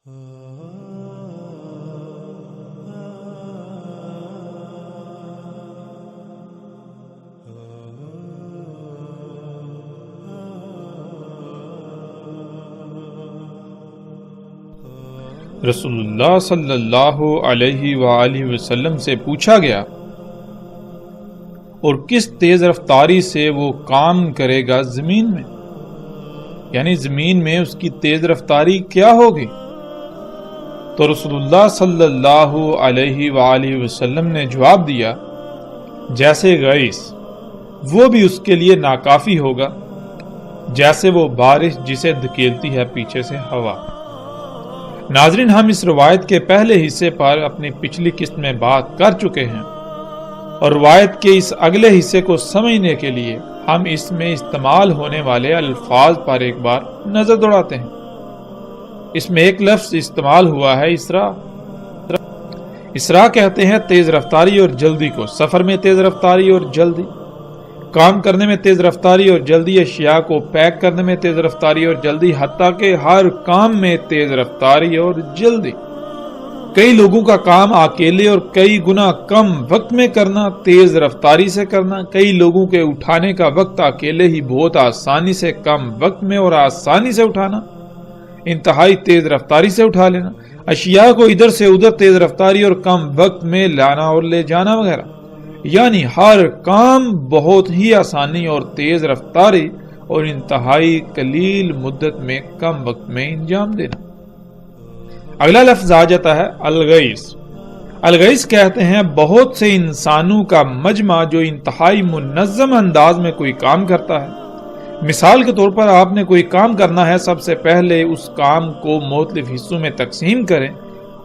رسول اللہ صلی اللہ علیہ وآلہ وسلم سے پوچھا گیا، اور کس تیز رفتاری سے وہ کام کرے گا زمین میں، یعنی زمین میں اس کی تیز رفتاری کیا ہوگی؟ تو رسول اللہ صلی اللہ علیہ وآلہ وسلم نے جواب دیا، جیسے غیث، وہ بھی اس کے لیے ناکافی ہوگا جیسے وہ بارش جسے دھکیلتی ہے پیچھے سے ہوا۔ ناظرین، ہم اس روایت کے پہلے حصے پر اپنی پچھلی قسط میں بات کر چکے ہیں، اور روایت کے اس اگلے حصے کو سمجھنے کے لیے ہم اس میں استعمال ہونے والے الفاظ پر ایک بار نظر دوڑاتے ہیں۔ اس میں ایک لفظ استعمال ہوا ہے اسراء۔ اسراء کہتے ہیں تیز رفتاری اور جلدی کو، سفر میں تیز رفتاری اور جلدی، کام کرنے میں تیز رفتاری اور جلدی، اشیاء کو پیک کرنے میں تیز رفتاری اور جلدی، حتیٰ کہ ہر کام میں تیز رفتاری اور جلدی۔ کئی لوگوں کا کام اکیلے اور کئی گنا کم وقت میں کرنا، تیز رفتاری سے کرنا، کئی لوگوں کے اٹھانے کا وقت اکیلے ہی بہت آسانی سے کم وقت میں اور آسانی سے اٹھانا، انتہائی تیز رفتاری سے اٹھا لینا، اشیاء کو ادھر سے ادھر تیز رفتاری اور کم وقت میں لانا اور لے جانا وغیرہ، یعنی ہر کام بہت ہی آسانی اور تیز رفتاری اور انتہائی قلیل مدت میں کم وقت میں انجام دینا۔ اگلا لفظ آ جاتا ہے الغیث۔ الغیث کہتے ہیں بہت سے انسانوں کا مجمع جو انتہائی منظم انداز میں کوئی کام کرتا ہے۔ مثال کے طور پر آپ نے کوئی کام کرنا ہے، سب سے پہلے اس کام کو مختلف حصوں میں تقسیم کریں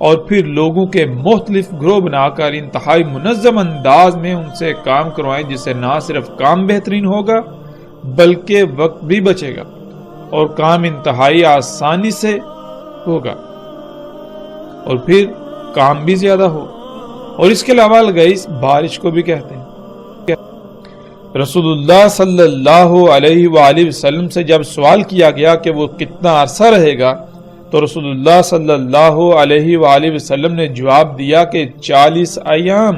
اور پھر لوگوں کے مختلف گروہ بنا کر انتہائی منظم انداز میں ان سے کام کروائیں، جس سے نہ صرف کام بہترین ہوگا بلکہ وقت بھی بچے گا اور کام انتہائی آسانی سے ہوگا اور پھر کام بھی زیادہ ہو۔ اور اس کے علاوہ الغیث بارش کو بھی کہتے ہیں۔ رسول اللہ صلی اللہ علیہ وآلہ وسلم سے جب سوال کیا گیا کہ وہ کتنا عرصہ رہے گا، تو رسول اللہ صلی اللہ علیہ وآلہ وسلم نے جواب دیا کہ 40 ایام،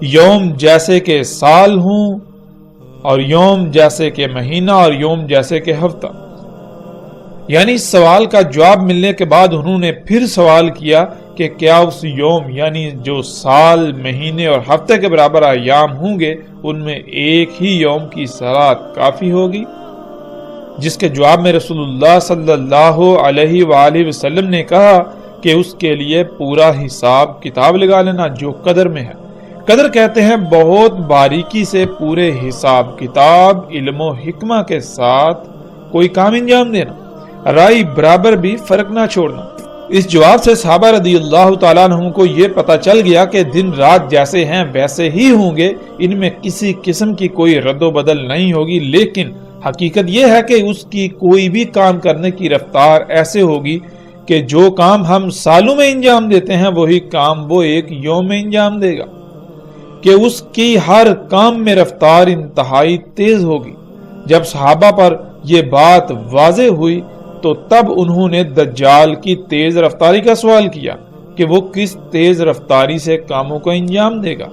یوم جیسے کہ سال ہوں اور یوم جیسے کہ مہینہ اور یوم جیسے کہ ہفتہ۔ یعنی اس سوال کا جواب ملنے کے بعد انہوں نے پھر سوال کیا کہ کیا اس یوم یعنی جو سال، مہینے اور ہفتے کے برابر ایام ہوں گے، ان میں ایک ہی یوم کی صلاۃ کافی ہوگی؟ جس کے جواب میں رسول اللہ صلی اللہ علیہ وآلہ وسلم نے کہا کہ اس کے لیے پورا حساب کتاب لگا لینا جو قدر میں ہے۔ قدر کہتے ہیں بہت باریکی سے پورے حساب کتاب، علم و حکمہ کے ساتھ کوئی کام انجام دینا، رائے برابر بھی فرق نہ چھوڑنا۔ اس جواب سے صحابہ رضی اللہ تعالیٰ عنہ کو یہ پتا چل گیا کہ دن رات جیسے ہیں ویسے ہی ہوں گے، ان میں کسی قسم کی کوئی رد و بدل نہیں ہوگی، لیکن حقیقت یہ ہے کہ اس کی کوئی بھی کام کرنے کی رفتار ایسے ہوگی کہ جو کام ہم سالوں میں انجام دیتے ہیں وہی کام وہ ایک یوم میں انجام دے گا، کہ اس کی ہر کام میں رفتار انتہائی تیز ہوگی۔ جب صحابہ پر یہ بات واضح ہوئی تو تب انہوں نے دجال کی تیز رفتاری کا سوال کیا کہ وہ کس تیز رفتاری سے کاموں کو انجام دے گا۔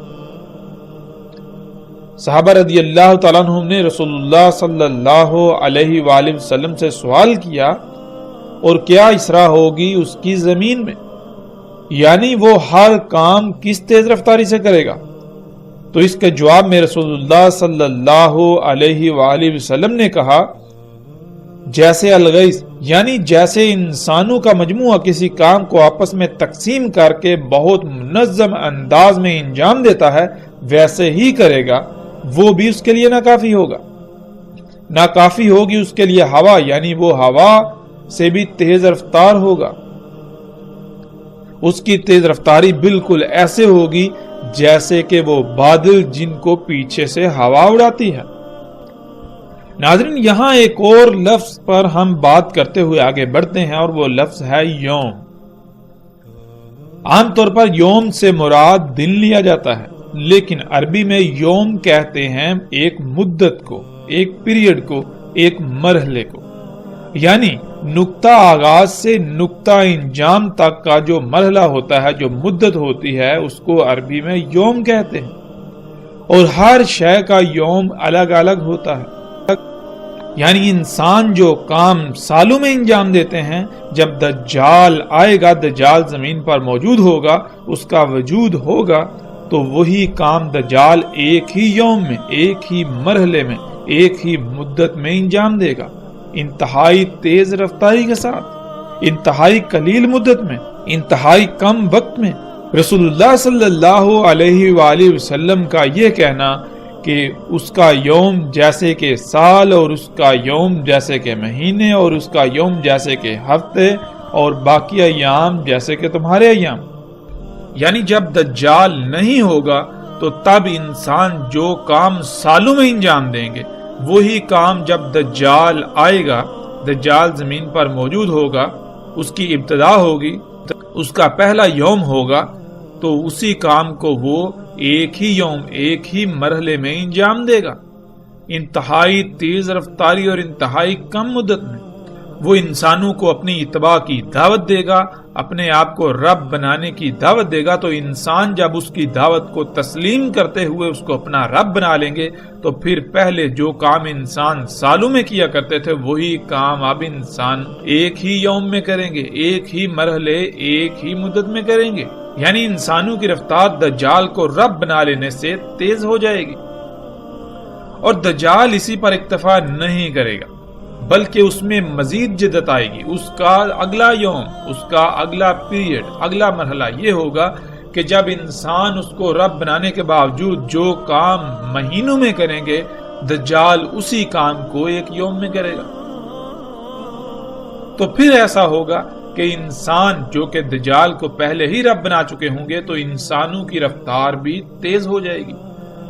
صحابہ رضی اللہ تعالیٰ عنہ نے رسول اللہ صلی اللہ علیہ وآلہ وسلم سے سوال کیا، اور کیا اسراء ہوگی اس کی زمین میں، یعنی وہ ہر کام کس تیز رفتاری سے کرے گا؟ تو اس کے جواب میں رسول اللہ صلی اللہ علیہ وآلہ وسلم نے کہا، جیسے الغیث یعنی جیسے انسانوں کا مجموعہ کسی کام کو آپس میں تقسیم کر کے بہت منظم انداز میں انجام دیتا ہے ویسے ہی کرے گا، وہ بھی اس کے لیے ناکافی ہوگا۔ ناکافی ہوگی اس کے لیے ہوا، یعنی وہ ہوا سے بھی تیز رفتار ہوگا۔ اس کی تیز رفتاری بالکل ایسے ہوگی جیسے کہ وہ بادل جن کو پیچھے سے ہوا اڑاتی ہے۔ ناظرین، یہاں ایک اور لفظ پر ہم بات کرتے ہوئے آگے بڑھتے ہیں، اور وہ لفظ ہے یوم۔ عام طور پر یوم سے مراد دن لیا جاتا ہے، لیکن عربی میں یوم کہتے ہیں ایک مدت کو، ایک پیریڈ کو، ایک مرحلے کو، یعنی نقطہ آغاز سے نقطہ انجام تک کا جو مرحلہ ہوتا ہے، جو مدت ہوتی ہے، اس کو عربی میں یوم کہتے ہیں، اور ہر شے کا یوم الگ الگ ہوتا ہے۔ یعنی انسان جو کام سالوں میں انجام دیتے ہیں، جب دجال آئے گا، دجال زمین پر موجود ہوگا، اس کا وجود ہوگا، تو وہی کام دجال ایک ہی یوم میں، ایک ہی مرحلے میں، ایک ہی مدت میں انجام دے گا، انتہائی تیز رفتاری کے ساتھ، انتہائی قلیل مدت میں، انتہائی کم وقت میں۔ رسول اللہ صلی اللہ علیہ وآلہ وسلم کا یہ کہنا کہ اس کا یوم جیسے کہ سال، اور اس کا یوم جیسے کہ مہینے، اور اس کا یوم جیسے کہ ہفتے، اور باقی ایام جیسے کہ تمہارے ایام۔ یعنی جب دجال نہیں ہوگا تو تب انسان جو کام سالوں میں انجام دیں گے، وہی کام جب دجال آئے گا، دجال زمین پر موجود ہوگا، اس کی ابتدا ہوگی، اس کا پہلا یوم ہوگا، تو اسی کام کو وہ ایک ہی یوم، ایک ہی مرحلے میں انجام دے گا، انتہائی تیز رفتاری اور انتہائی کم مدت میں۔ وہ انسانوں کو اپنی اتباع کی دعوت دے گا، اپنے آپ کو رب بنانے کی دعوت دے گا، تو انسان جب اس کی دعوت کو تسلیم کرتے ہوئے اس کو اپنا رب بنا لیں گے، تو پھر پہلے جو کام انسان سالوں میں کیا کرتے تھے، وہی کام اب انسان ایک ہی یوم میں کریں گے، ایک ہی مرحلے، ایک ہی مدت میں کریں گے۔ یعنی انسانوں کی رفتار دجال کو رب بنا لینے سے تیز ہو جائے گی، اور دجال اسی پر اکتفا نہیں کرے گا، بلکہ اس میں مزید جدت آئے گی۔ اس کا اگلا یوم، اس کا اگلا پیریڈ، اگلا مرحلہ یہ ہوگا کہ جب انسان اس کو رب بنانے کے باوجود جو کام مہینوں میں کریں گے، دجال اسی کام کو ایک یوم میں کرے گا۔ تو پھر ایسا ہوگا کہ انسان جو کہ دجال کو پہلے ہی رب بنا چکے ہوں گے، تو انسانوں کی رفتار بھی تیز ہو جائے گی۔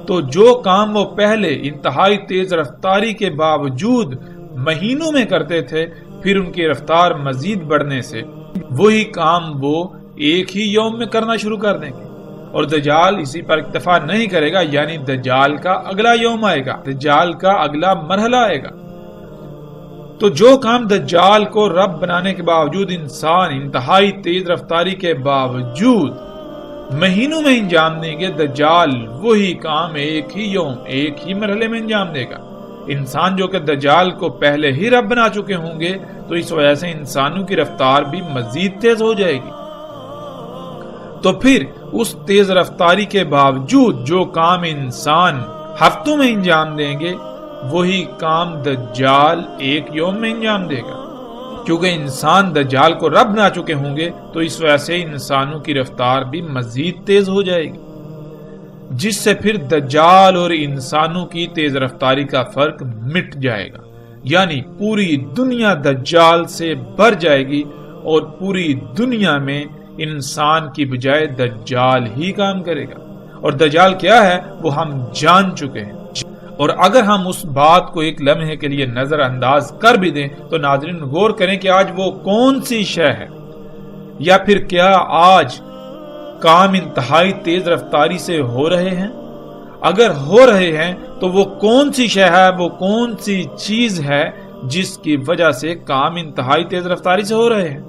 تو جو کام وہ پہلے انتہائی تیز رفتاری کے باوجود مہینوں میں کرتے تھے، پھر ان کی رفتار مزید بڑھنے سے وہی کام وہ ایک ہی یوم میں کرنا شروع کر دیں گے، اور دجال اسی پر اکتفا نہیں کرے گا، یعنی دجال کا اگلا یوم آئے گا، دجال کا اگلا مرحلہ آئے گا۔ تو جو کام دجال کو رب بنانے کے باوجود انسان انتہائی تیز رفتاری کے باوجود مہینوں میں انجام دیں گے، دجال وہی کام ایک ہی یوم، ایک ہی مرحلے میں انجام دے گا۔ انسان جو کہ دجال کو پہلے ہی رب بنا چکے ہوں گے، تو اس وجہ سے انسانوں کی رفتار بھی مزید تیز ہو جائے گی۔ تو پھر اس تیز رفتاری کے باوجود جو کام انسان ہفتوں میں انجام دیں گے، وہی کام دجال ایک یوم میں انجام دے گا۔ کیونکہ انسان دجال کو رب بنا چکے ہوں گے، تو اس وجہ سے انسانوں کی رفتار بھی مزید تیز ہو جائے گی، جس سے پھر دجال اور انسانوں کی تیز رفتاری کا فرق مٹ جائے گا۔ یعنی پوری دنیا دجال سے بھر جائے گی، اور پوری دنیا میں انسان کی بجائے دجال ہی کام کرے گا۔ اور دجال کیا ہے وہ ہم جان چکے ہیں، اور اگر ہم اس بات کو ایک لمحے کے لیے نظر انداز کر بھی دیں تو ناظرین غور کریں کہ آج وہ کون سی شے ہے، یا پھر کیا آج کام انتہائی تیز رفتاری سے ہو رہے ہیں؟ اگر ہو رہے ہیں تو وہ کون سی شے ہے، وہ کون سی چیز ہے جس کی وجہ سے کام انتہائی تیز رفتاری سے ہو رہے ہیں؟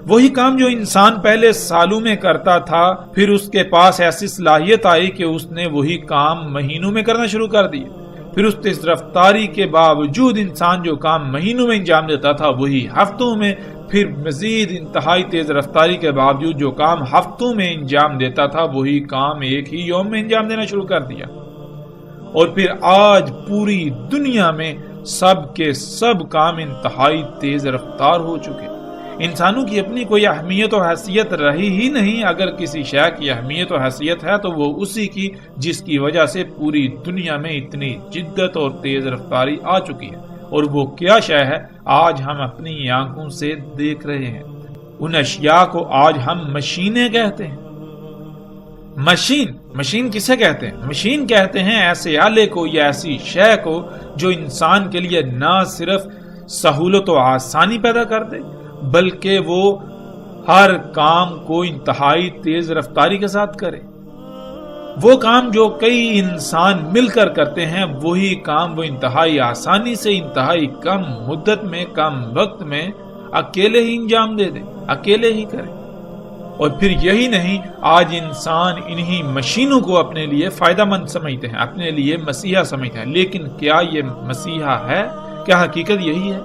وہی کام جو انسان پہلے سالوں میں کرتا تھا، پھر اس کے پاس ایسی صلاحیت آئی کہ اس نے وہی کام مہینوں میں کرنا شروع کر دیے۔ پھر اس تیز رفتاری کے باوجود انسان جو کام مہینوں میں انجام دیتا تھا، وہی ہفتوں میں، پھر مزید انتہائی تیز رفتاری کے باوجود جو کام ہفتوں میں انجام دیتا تھا، وہی کام ایک ہی یوم میں انجام دینا شروع کر دیا۔ اور پھر آج پوری دنیا میں سب کے سب کام انتہائی تیز رفتار ہو چکے۔ انسانوں کی اپنی کوئی اہمیت و حیثیت رہی ہی نہیں۔ اگر کسی شے کی اہمیت و حیثیت ہے تو وہ اسی کی جس کی وجہ سے پوری دنیا میں اتنی جدت اور تیز رفتاری آ چکی ہے۔ اور وہ کیا شے ہے آج ہم اپنی آنکھوں سے دیکھ رہے ہیں۔ ان اشیاء کو آج ہم مشینیں کہتے ہیں۔ مشین کسے کہتے ہیں؟ مشین کہتے ہیں ایسے آلے کو یا ایسی شے کو جو انسان کے لیے نہ صرف سہولت و آسانی پیدا کر دے، بلکہ وہ ہر کام کو انتہائی تیز رفتاری کے ساتھ کرے۔ وہ کام جو کئی انسان مل کر کرتے ہیں، وہی کام وہ انتہائی آسانی سے، انتہائی کم مدت میں، کم وقت میں اکیلے ہی انجام دے دے، اکیلے ہی کرے۔ اور پھر یہی نہیں، آج انسان انہی مشینوں کو اپنے لیے فائدہ مند سمجھتے ہیں، اپنے لیے مسیحا سمجھتے ہیں، لیکن کیا یہ مسیحا ہے؟ کیا حقیقت یہی ہے؟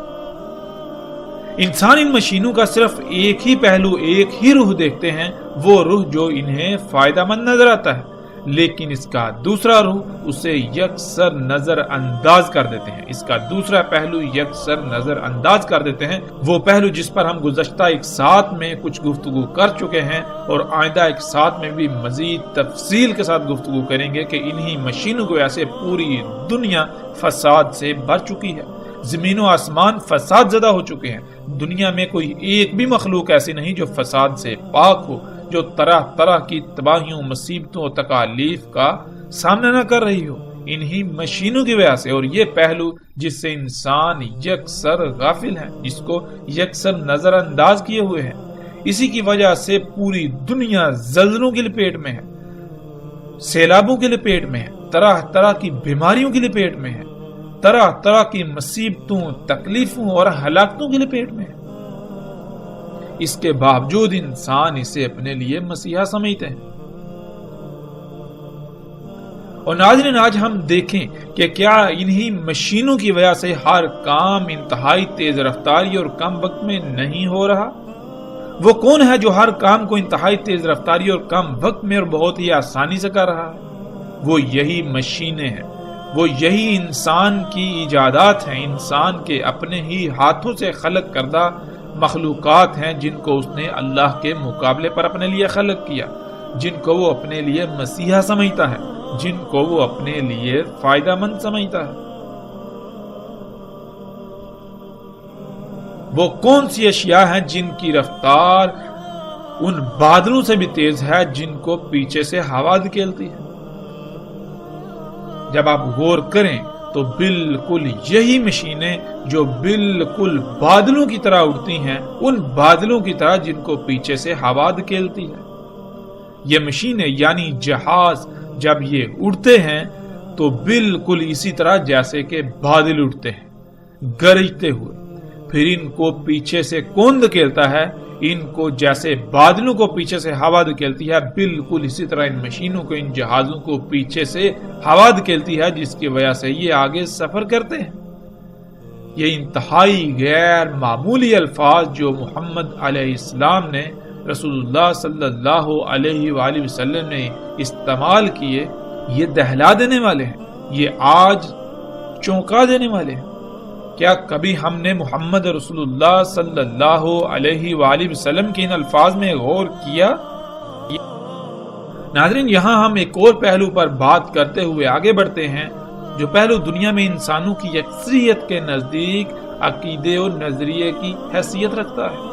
انسان ان مشینوں کا صرف ایک ہی پہلو، ایک ہی روح دیکھتے ہیں، وہ روح جو انہیں فائدہ مند نظر آتا ہے، لیکن اس کا دوسرا روح اسے یکسر نظر انداز کر دیتے ہیں۔ اس کا دوسرا پہلو یکسر نظر انداز کر دیتے ہیں، وہ پہلو جس پر ہم گزشتہ ایک ساتھ میں کچھ گفتگو کر چکے ہیں اور آئندہ ایک ساتھ میں بھی مزید تفصیل کے ساتھ گفتگو کریں گے کہ انہی مشینوں کو ایسے پوری دنیا فساد سے بھر چکی ہے، زمین و آسمان فساد زدہ ہو چکے ہیں۔ دنیا میں کوئی ایک بھی مخلوق ایسی نہیں جو فساد سے پاک ہو، جو طرح طرح کی تباہیوں، مصیبتوں اور تکالیف کا سامنا نہ کر رہی ہو، انہی مشینوں کی وجہ سے۔ اور یہ پہلو جس سے انسان یکسر غافل ہے، جس کو یکسر نظر انداز کیے ہوئے ہیں، اسی کی وجہ سے پوری دنیا زلزلوں کی لپیٹ میں ہے، سیلابوں کی لپیٹ میں ہے، طرح طرح کی بیماریوں کی لپیٹ میں ہے، طرح طرح کی مصیبتوں، تکلیفوں اور ہلاکتوں کی لپیٹ میں ہے۔ اس کے باوجود انسان اسے اپنے لیے مسیحا سمجھتے ہیں۔ اور ناظرین، آج ہم دیکھیں کہ کیا انہی مشینوں کی وجہ سے ہر کام انتہائی تیز رفتاری اور کم وقت میں نہیں ہو رہا؟ وہ کون ہے جو ہر کام کو انتہائی تیز رفتاری اور کم وقت میں اور بہت ہی آسانی سے کر رہا ہے؟ وہ یہی مشینیں ہیں، وہ یہی انسان کی ایجادات ہیں، انسان کے اپنے ہی ہاتھوں سے خلق کردہ مخلوقات ہیں، جن کو اس نے اللہ کے مقابلے پر اپنے لیے خلق کیا، جن کو وہ اپنے لیے مسیحا سمجھتا ہے، جن کو وہ اپنے لیے فائدہ مند سمجھتا ہے۔ وہ کون سی اشیاء ہیں جن کی رفتار ان بادلوں سے بھی تیز ہے جن کو پیچھے سے ہوا دھکیلتی ہے؟ جب آپ غور کریں تو بالکل یہی مشینیں جو بالکل بادلوں کی طرح اڑتی ہیں، ان بادلوں کی طرح جن کو پیچھے سے ہوا دھکیلتی ہے۔ یہ مشینیں یعنی جہاز جب یہ اڑتے ہیں تو بالکل اسی طرح جیسے کہ بادل اڑتے ہیں، گرجتے ہوئے۔ پھر ان کو پیچھے سے کون دھکیلتا ہے؟ ان کو جیسے بادلوں کو پیچھے سے ہوا دھکیلتی ہے، بالکل اسی طرح ان مشینوں کو، ان جہازوں کو پیچھے سے ہوا دھکیلتی ہے، جس کی وجہ سے یہ آگے سفر کرتے ہیں۔ یہ انتہائی غیر معمولی الفاظ جو محمد علیہ السلام نے، رسول اللہ صلی اللہ علیہ وآلہ وسلم نے استعمال کیے، یہ دہلا دینے والے ہیں، یہ آج چونکا دینے والے ہیں۔ کیا کبھی ہم نے محمد رسول اللہ صلی اللہ علیہ وآلہ وسلم کے ان الفاظ میں غور کیا؟ ناظرین، یہاں ہم ایک اور پہلو پر بات کرتے ہوئے آگے بڑھتے ہیں، جو پہلو دنیا میں انسانوں کی اکثریت کے نزدیک عقیدے اور نظریے کی حیثیت رکھتا ہے۔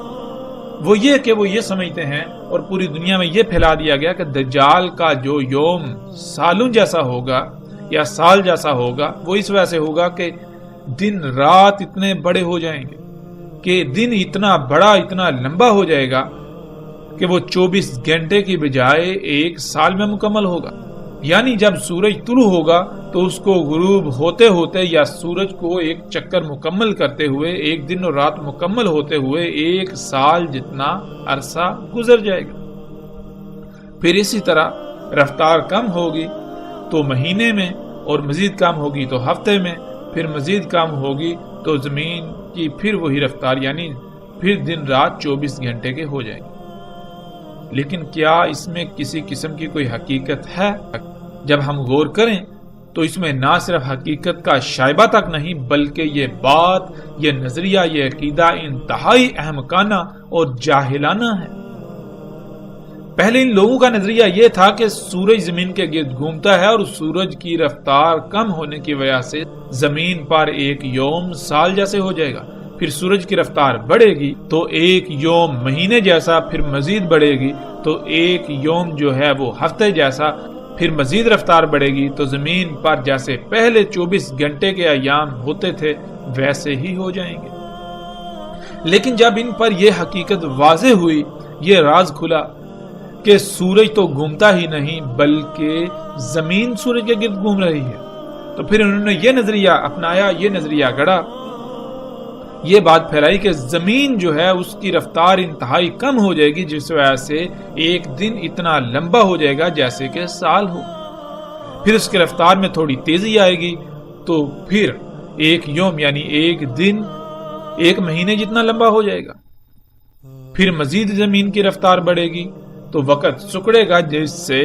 وہ یہ کہ وہ یہ سمجھتے ہیں اور پوری دنیا میں یہ پھیلا دیا گیا کہ دجال کا جو یوم سالوں جیسا ہوگا یا سال جیسا ہوگا، وہ اس وجہ سے ہوگا کہ دن رات اتنے بڑے ہو جائیں گے، کہ دن اتنا بڑا، اتنا لمبا ہو جائے گا کہ وہ 24 گھنٹے کی بجائے ایک سال میں مکمل ہوگا۔ یعنی جب سورج طلوع ہوگا تو اس کو غروب ہوتے ہوتے یا سورج کو ایک چکر مکمل کرتے ہوئے، ایک دن اور رات مکمل ہوتے ہوئے ایک سال جتنا عرصہ گزر جائے گا۔ پھر اسی طرح رفتار کم ہوگی تو مہینے میں، اور مزید کم ہوگی تو ہفتے میں، پھر مزید کم ہوگی تو زمین کی پھر وہی رفتار، یعنی پھر دن رات 24 گھنٹے کے ہو جائیں گے۔ لیکن کیا اس میں کسی قسم کی کوئی حقیقت ہے؟ جب ہم غور کریں تو اس میں نہ صرف حقیقت کا شائبہ تک نہیں، بلکہ یہ بات، یہ نظریہ، یہ عقیدہ انتہائی احمقانہ اور جاہلانہ ہے۔ پہلے ان لوگوں کا نظریہ یہ تھا کہ سورج زمین کے گرد گھومتا ہے اور سورج کی رفتار کم ہونے کی وجہ سے زمین پر ایک یوم سال جیسے ہو جائے گا، پھر سورج کی رفتار بڑھے گی تو ایک یوم مہینے جیسا، پھر مزید بڑھے گی تو ایک یوم جو ہے وہ ہفتے جیسا، پھر مزید رفتار بڑھے گی تو زمین پر جیسے پہلے 24 گھنٹے کے ایام ہوتے تھے ویسے ہی ہو جائیں گے۔ لیکن جب ان پر یہ حقیقت واضح ہوئی، یہ راز کھلا کہ سورج تو گھومتا ہی نہیں بلکہ زمین سورج کے گرد گھوم رہی ہے، تو پھر انہوں نے یہ نظریہ اپنایا، یہ نظریہ گڑا یہ بات پھیلائی کہ زمین جو ہے اس کی رفتار انتہائی کم ہو جائے گی، جس وجہ سے ایک دن اتنا لمبا ہو جائے گا جیسے کہ سال ہو. پھر اس کی رفتار میں تھوڑی تیزی آئے گی تو پھر ایک یوم یعنی ایک دن ایک مہینے جتنا لمبا ہو جائے گا. پھر مزید زمین کی رفتار بڑھے گی تو وقت سکڑے گا، جس سے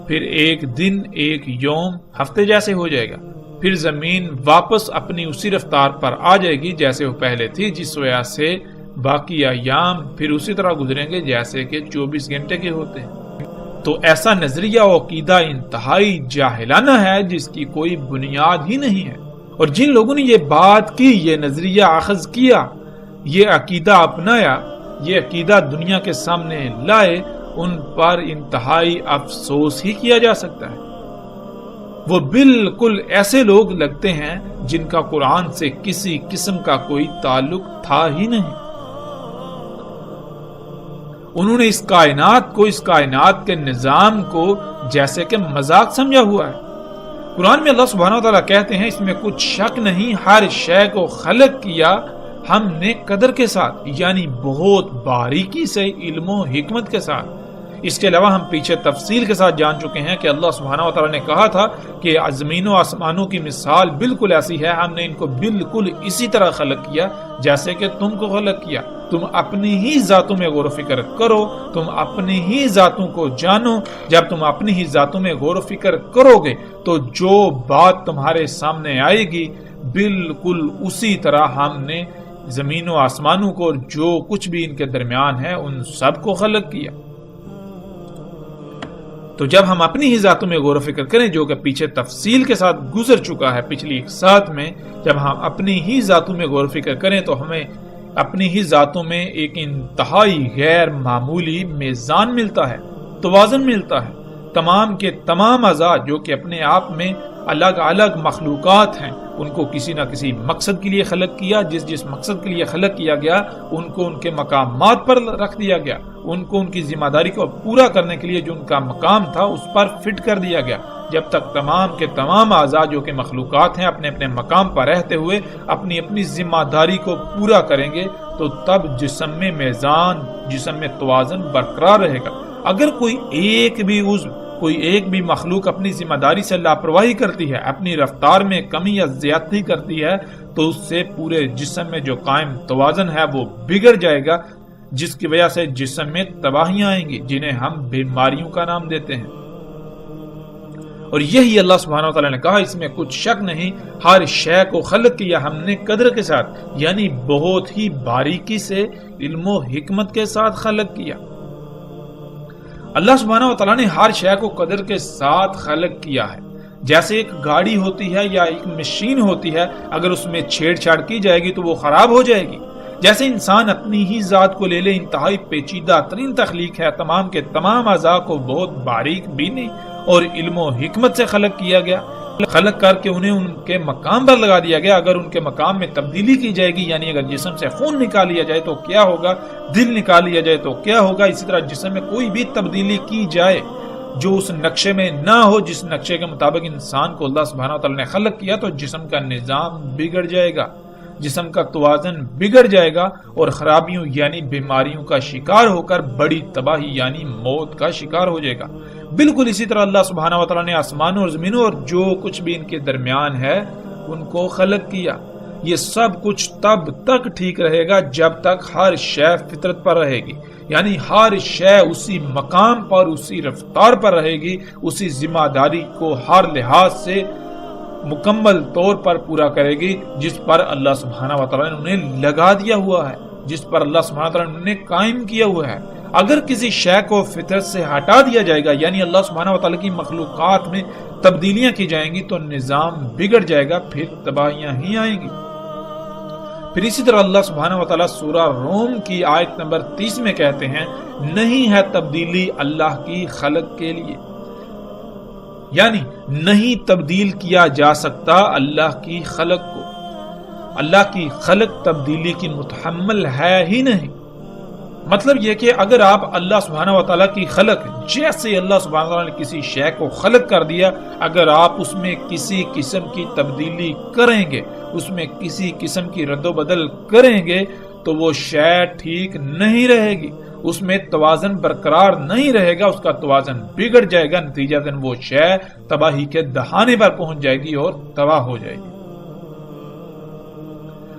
پھر ایک دن ایک یوم ہفتے جیسے ہو جائے گا. پھر زمین واپس اپنی اسی رفتار پر آ جائے گی جیسے وہ پہلے تھی، جس وجہ سے باقی ایام پھر اسی طرح گزریں گے جیسے کہ 24 گھنٹے کے ہوتے ہیں. تو ایسا نظریہ و عقیدہ انتہائی جاہلانہ ہے جس کی کوئی بنیاد ہی نہیں ہے. اور جن لوگوں نے یہ بات کی، یہ نظریہ اخذ کیا، یہ عقیدہ اپنایا، یہ عقیدہ دنیا کے سامنے لائے، ان پر انتہائی افسوس ہی کیا جا سکتا ہے. وہ بالکل ایسے لوگ لگتے ہیں جن کا قرآن سے کسی قسم کا کوئی تعلق تھا ہی نہیں. انہوں نے اس کائنات کے نظام کو جیسے کہ مذاق سمجھا ہوا ہے. قرآن میں اللہ سبحانہ و تعالیٰ کہتے ہیں اس میں کچھ شک نہیں، ہر شے کو خلق کیا ہم نے قدر کے ساتھ، یعنی بہت باریکی سے، علم و حکمت کے ساتھ. اس کے علاوہ ہم پیچھے تفصیل کے ساتھ جان چکے ہیں کہ اللہ سبحانہ و تعالیٰ نے کہا تھا کہ زمین و آسمانوں کی مثال بالکل ایسی ہے، ہم نے ان کو بالکل اسی طرح خلق کیا جیسے کہ تم کو خلق کیا. تم اپنی ہی ذاتوں میں غور و فکر کرو، تم اپنی ہی ذاتوں کو جانو. جب تم اپنی ہی ذاتوں میں غور و فکر کرو گے تو جو بات تمہارے سامنے آئے گی بالکل اسی طرح ہم نے زمین و آسمانوں کو اور جو کچھ بھی ان کے درمیان ہے ان سب کو خلق کیا. تو جب ہم اپنی ہی ذاتوں میں غور و فکر کریں، جو کہ پیچھے تفصیل کے ساتھ گزر چکا ہے پچھلی ایک ساتھ میں، جب ہم اپنی ہی ذاتوں میں غور و فکر کریں تو ہمیں اپنی ہی ذاتوں میں ایک انتہائی غیر معمولی میزان ملتا ہے، توازن ملتا ہے. تمام کے تمام اعضاء جو کہ اپنے آپ میں الگ الگ مخلوقات ہیں، ان کو کسی نہ کسی مقصد کے لیے خلق کیا. جس مقصد کے لیے خلق کیا گیا ان کو ان کے مقامات پر رکھ دیا گیا، ان کو ان کی ذمہ داری کو پورا کرنے کے لیے جو ان کا مقام تھا اس پر فٹ کر دیا گیا. جب تک تمام کے تمام اعضاء جو کہ مخلوقات ہیں اپنے اپنے مقام پر رہتے ہوئے اپنی اپنی ذمہ داری کو پورا کریں گے تو تب جسم میں میزان، جسم میں توازن برقرار رہے گا. اگر کوئی ایک بھی مخلوق اپنی ذمہ داری سے لاپرواہی کرتی ہے، اپنی رفتار میں کمی یا زیادتی کرتی ہے، تو اس سے پورے جسم میں جو قائم توازن ہے وہ بگڑ جائے گا، جس کی وجہ سے جسم میں تباہیاں آئیں گی جنہیں ہم بیماریوں کا نام دیتے ہیں. اور یہی اللہ سبحانہ و تعالیٰ نے کہا اس میں کچھ شک نہیں، ہر شے کو خلق کیا ہم نے قدر کے ساتھ، یعنی بہت ہی باریکی سے، علم و حکمت کے ساتھ خلق کیا. اللہ سبحانہ و تعالیٰ نے ہر شے کو قدر کے ساتھ خلق کیا ہے. جیسے ایک گاڑی ہوتی ہے یا ایک مشین ہوتی ہے، اگر اس میں چھیڑ چھاڑ کی جائے گی تو وہ خراب ہو جائے گی. جیسے انسان اپنی ہی ذات کو لے لے، انتہائی پیچیدہ ترین تخلیق ہے، تمام کے تمام اعضاء کو بہت باریک بینی اور علم و حکمت سے خلق کیا گیا، خلق کر کے انہیں ان کے مقام پر لگا دیا گیا. اگر ان کے مقام میں تبدیلی کی جائے گی، یعنی اگر جسم سے خون نکال لیا جائے تو کیا ہوگا، دل نکال لیا جائے تو کیا ہوگا، اسی طرح جسم میں کوئی بھی تبدیلی کی جائے جو اس نقشے میں نہ ہو جس نقشے کے مطابق انسان کو اللہ سبحانہ وتعالی نے خلق کیا، تو جسم کا نظام بگڑ جائے گا، جسم کا توازن بگڑ جائے گا اور خرابیوں یعنی بیماریوں کا شکار ہو کر بڑی تباہی یعنی موت کا شکار ہو جائے گا. بالکل اسی طرح اللہ سبحانہ وتعالی نے آسمانوں اور زمینوں اور جو کچھ بھی ان کے درمیان ہے ان کو خلق کیا. یہ سب کچھ تب تک ٹھیک رہے گا جب تک ہر شے فطرت پر رہے گی، یعنی ہر شے اسی مقام پر، اسی رفتار پر رہے گی، اسی ذمہ داری کو ہر لحاظ سے مکمل طور پر پورا کرے گی جس پر اللہ سبحانہ وتعالی نے انہیں لگا دیا ہوا ہے، جس پر اللہ سبحانہ وتعالی نے انہیں قائم کیا ہوا ہے. اگر کسی شے کو فطرت سے ہٹا دیا جائے گا، یعنی اللہ سبحانہ وتعالی کی مخلوقات میں تبدیلیاں کی جائیں گی، تو نظام بگڑ جائے گا، پھر تباہیاں ہی آئیں گی. پھر اسی طرح اللہ سبحانہ وتعالی سورہ روم کی آیت نمبر 30 میں کہتے ہیں، نہیں ہے تبدیلی اللہ کی خلق کے لیے، یعنی نہیں تبدیل کیا جا سکتا اللہ کی خلق کو. اللہ کی خلق تبدیلی کی متحمل ہے ہی نہیں. مطلب یہ کہ اگر آپ اللہ سبحانہ و تعالیٰ کی خلق جیسے اللہ سبحانہ و تعالیٰ نے کسی شے کو خلق کر دیا، اگر آپ اس میں کسی قسم کی تبدیلی کریں گے، اس میں کسی قسم کی رد و بدل کریں گے تو وہ شے ٹھیک نہیں رہے گی، اس میں توازن برقرار نہیں رہے گا، اس کا توازن بگڑ جائے گا، نتیجتاً وہ شے تباہی کے دہانے پر پہنچ جائے گی اور تباہ ہو جائے گی۔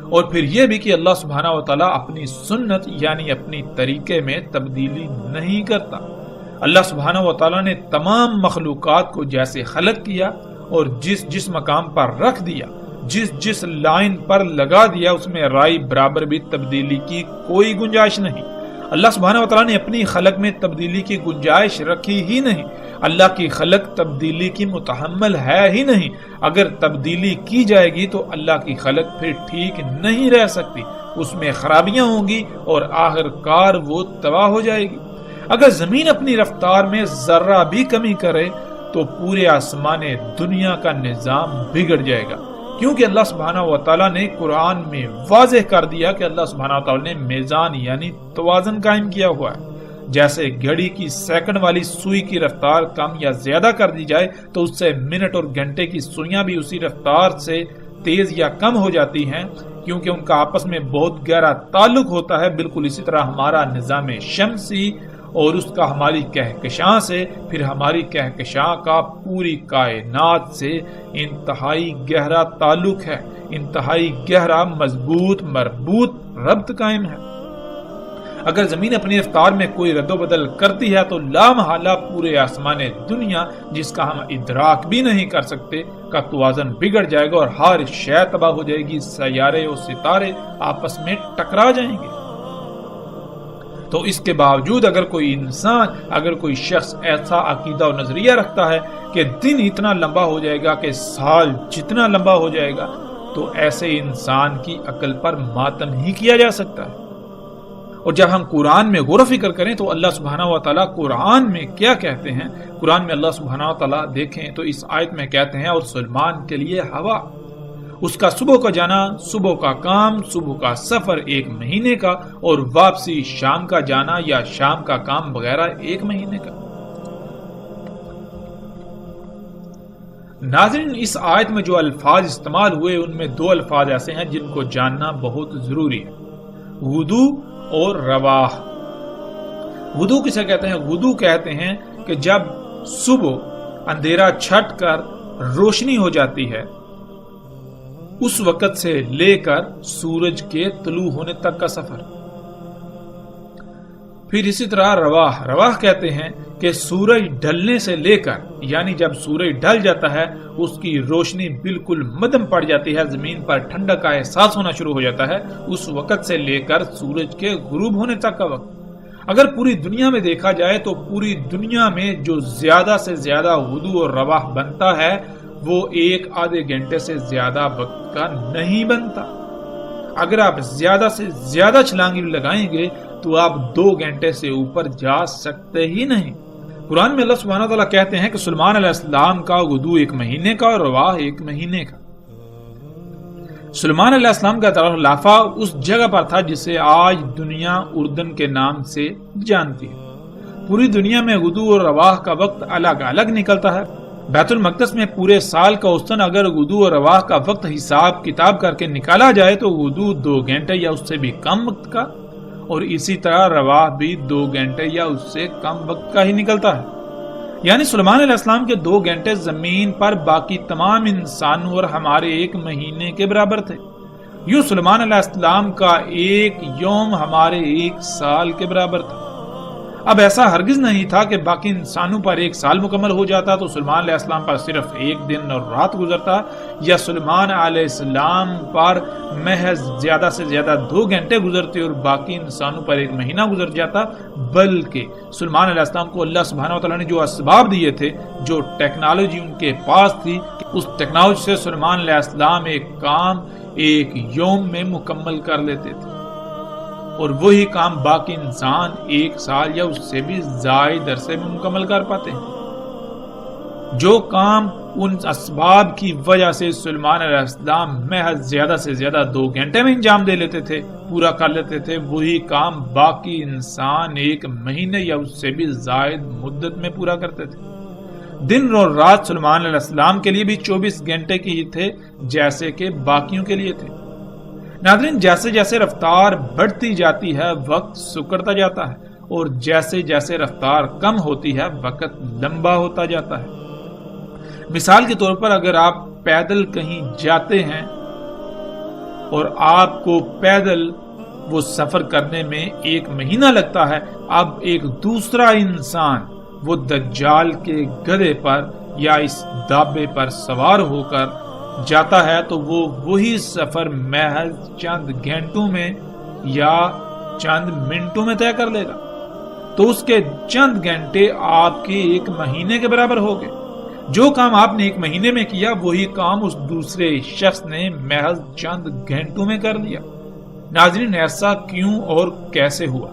اور پھر یہ بھی کہ اللہ سبحانہ و تعالیٰ اپنی سنت یعنی اپنی طریقے میں تبدیلی نہیں کرتا۔ اللہ سبحانہ و تعالیٰ نے تمام مخلوقات کو جیسے خلق کیا اور جس مقام پر رکھ دیا، جس لائن پر لگا دیا، اس میں رائی برابر بھی تبدیلی کی کوئی گنجائش نہیں۔ اللہ سبحانہ و تعالیٰ نے اپنی خلق میں تبدیلی کی گنجائش رکھی ہی نہیں۔ اللہ کی خلق تبدیلی کی متحمل ہے ہی نہیں۔ اگر تبدیلی کی جائے گی تو اللہ کی خلق پھر ٹھیک نہیں رہ سکتی، اس میں خرابیاں ہوں گی اور آخر کار وہ تباہ ہو جائے گی۔ اگر زمین اپنی رفتار میں ذرہ بھی کمی کرے تو پورے آسمان دنیا کا نظام بگڑ جائے گا، کیونکہ اللہ سبحانہ و تعالیٰ نے قرآن میں واضح کر دیا کہ اللہ سبحانہ و تعالیٰ نے میزان یعنی توازن قائم کیا ہوا ہے۔ جیسے گھڑی کی سیکنڈ والی سوئی کی رفتار کم یا زیادہ کر دی جائے تو اس سے منٹ اور گھنٹے کی سوئیاں بھی اسی رفتار سے تیز یا کم ہو جاتی ہیں، کیونکہ ان کا آپس میں بہت گہرا تعلق ہوتا ہے۔ بالکل اسی طرح ہمارا نظام شمسی اور اس کا ہماری کہکشاں سے، پھر ہماری کہکشاں کا پوری کائنات سے انتہائی گہرا تعلق ہے، انتہائی گہرا مضبوط مربوط ربط قائم ہے۔ اگر زمین اپنی رفتار میں کوئی رد و بدل کرتی ہے تو لا محالہ پورے آسمان دنیا، جس کا ہم ادراک بھی نہیں کر سکتے، کا توازن بگڑ جائے گا اور ہر شے تباہ ہو جائے گی، سیارے اور ستارے آپس میں ٹکرا جائیں گے۔ تو اس کے باوجود اگر کوئی انسان، اگر کوئی شخص ایسا عقیدہ و نظریہ رکھتا ہے کہ دن اتنا لمبا ہو جائے گا کہ سال جتنا لمبا ہو جائے گا، تو ایسے انسان کی عقل پر ماتم ہی کیا جا سکتا ہے۔ اور جب ہم قرآن میں غور و فکر کریں تو اللہ سبحانہ و تعالیٰ قرآن میں کیا کہتے ہیں؟ قرآن میں اللہ سبحانہ و تعالیٰ دیکھیں تو اس آیت میں کہتے ہیں، اور سلیمان کے لیے ہوا، اس کا صبح کا جانا، صبح کا کام، صبح کا سفر 1 مہینے کا، اور واپسی شام کا جانا یا شام کا کام وغیرہ 1 مہینے کا۔ ناظرین، اس آیت میں جو الفاظ استعمال ہوئے ان میں 2 الفاظ ایسے ہیں جن کو جاننا بہت ضروری ہے، غدو اور رواح۔ غدو کسے کہتے ہیں؟ غدو کہتے ہیں کہ جب صبح اندھیرا چھٹ کر روشنی ہو جاتی ہے، اس وقت سے لے کر سورج کے طلوع ہونے تک کا سفر۔ پھر اسی طرح رواح، رواح کہتے ہیں کہ سورج ڈھلنے سے لے کر، یعنی جب سورج ڈھل جاتا ہے اس کی روشنی بالکل مدھم پڑ جاتی ہے، زمین پر ٹھنڈک کا احساس ہونا شروع ہو جاتا ہے، اس وقت سے لے کر سورج کے غروب ہونے تک کا وقت۔ اگر پوری دنیا میں دیکھا جائے تو پوری دنیا میں جو زیادہ سے زیادہ غدو اور رواح بنتا ہے وہ 1 آدھے گھنٹے سے زیادہ وقت کا نہیں بنتا۔ اگر آپ زیادہ سے زیادہ چھلانگی لگائیں گے تو آپ 2 گھنٹے سے اوپر جا سکتے ہی نہیں۔ قرآن میں اللہ سبحانہ تعالیٰ کہتے ہیں کہ سلیمان علیہ السلام کا غدو 1 مہینے کا اور رواح 1 مہینے کا۔ سلیمان علیہ السلام کا لافہ اس جگہ پر تھا جسے آج دنیا اردن کے نام سے جانتی ہے۔ پوری دنیا میں غدو اور رواح کا وقت الگ الگ نکلتا ہے۔ بیت المقدس میں پورے سال کا اوسطاً اگر غدو اور رواح کا وقت حساب کتاب کر کے نکالا جائے تو غدو 2 گھنٹے یا اس سے بھی کم وقت کا، اور اسی طرح رواح بھی 2 گھنٹے یا اس سے کم وقت کا ہی نکلتا ہے۔ یعنی سلیمان علیہ السلام کے 2 گھنٹے زمین پر باقی تمام انسانوں اور ہمارے 1 مہینے کے برابر تھے۔ یوں سلیمان علیہ السلام کا 1 یوم ہمارے 1 سال کے برابر تھا۔ اب ایسا ہرگز نہیں تھا کہ باقی انسانوں پر 1 سال مکمل ہو جاتا تو سلیمان علیہ السلام پر صرف 1 دن اور رات گزرتا، یا سلیمان علیہ السلام پر محض زیادہ سے زیادہ 2 گھنٹے گزرتے اور باقی انسانوں پر 1 مہینہ گزر جاتا، بلکہ سلیمان علیہ السلام کو اللہ سبحانہ وتعالی نے جو اسباب دیے تھے، جو ٹیکنالوجی ان کے پاس تھی، اس ٹیکنالوجی سے سلیمان علیہ السلام ایک کام 1 یوم میں مکمل کر لیتے تھے، اور وہی کام باقی انسان 1 سال یا اس سے بھی زائد عرصے میں مکمل کر پاتے ہیں۔ جو کام ان اسباب کی وجہ سے سلیمان علیہ السلام محض زیادہ سے زیادہ 2 گھنٹے میں انجام دے لیتے تھے، پورا کر لیتے تھے، وہی کام باقی انسان 1 مہینے یا اس سے بھی زائد مدت میں پورا کرتے تھے۔ دن اور رات سلیمان علیہ السلام کے لیے بھی 24 گھنٹے کی ہی تھے جیسے کہ باقیوں کے لیے تھے۔ ناظرین، جیسے جیسے رفتار بڑھتی جاتی ہے وقت سکڑتا جاتا ہے، اور جیسے جیسے رفتار کم ہوتی ہے وقت لمبا ہوتا جاتا ہے۔ مثال کے طور پر اگر آپ پیدل کہیں جاتے ہیں اور آپ کو پیدل وہ سفر کرنے میں 1 مہینہ لگتا ہے، اب ایک دوسرا انسان وہ دجال کے گدھے پر یا اس دابے پر سوار ہو کر جاتا ہے تو وہ وہی سفر محض چند گھنٹوں میں یا چند منٹوں میں طے کر لے گا، تو اس کے چند گھنٹے آپ کے 1 مہینے کے برابر ہو گئے۔ جو کام آپ نے 1 مہینے میں کیا وہی کام اس دوسرے شخص نے محض چند گھنٹوں میں کر لیا۔ ناظرین، ایسا کیوں اور کیسے ہوا؟